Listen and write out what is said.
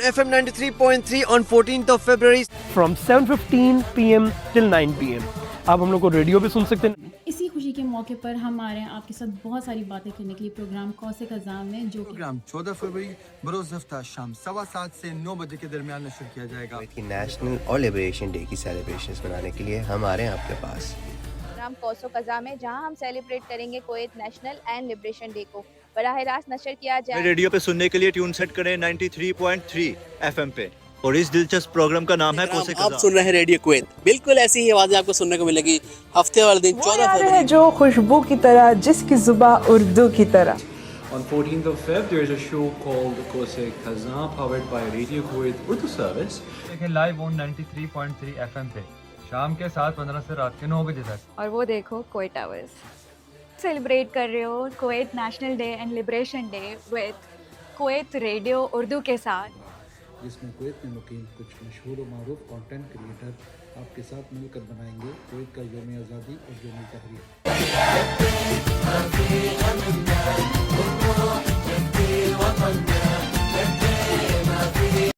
FM 93.3 on 14th of February from 7:15 PM till 9 PM. آپ ہم لوگ کو ریڈیو پہ سن سکتے ہیں. اسی خوشی کے موقع پر ہم آ رہے ہیں آپ کے ساتھ بہت ساری باتیں کرنے کے لیے پروگرام کوسے خزاں میں، جو پروگرام 14 فروری بروز ہفتہ شام 7:15 سے 9 بجے کے درمیان نشر کیا جائے گا. نیشنل اور لبریشن ڈے کی سیلیبریشنز منانے کے لیے ہم آ رہے ہیں آپ کے پاس. پروگرام کوسو قضا میں، جہاں ہم سیلیبریٹ کریں گے Kuwait national and Liberation day کو، براہ راست نشر کیا جائے. ریڈیو پہ سننے کے لیے ٹیون سیٹ کریں 93.3 FM پہ، اور اس دلچسپ پروگرام کا نام ہے کوسے قضا. آپ سن رہے ہیں ریڈیو کویت. بالکل ایسی ہی آوازیں آپ کو سننے کو ملے گی ہفتے والے دن 14 فروری ہے، جو خوشبو کی طرح، جس کی زباں اردو کی طرح. On 14th of Feb, there is a show called Kose Khazan, powered by Radio Kuwait Urdu Service. دیکھیں لائیو آن 93.3 FM پہ شام کے 7:15 سے رات کے 9 بجے تک. اور وہ دیکھو کویت آورز سیلیبریٹ کر رہے ہو Kuwait National Day and Liberation Day with Kuwait Radio Urdu کے ساتھ، جس میں کویت میں مقیم کچھ مشہور و معروف کانٹینٹ کریٹر آپ کے ساتھ مل کر بنائیں گے کویت کا یوم آزادی اور یوم تحریر.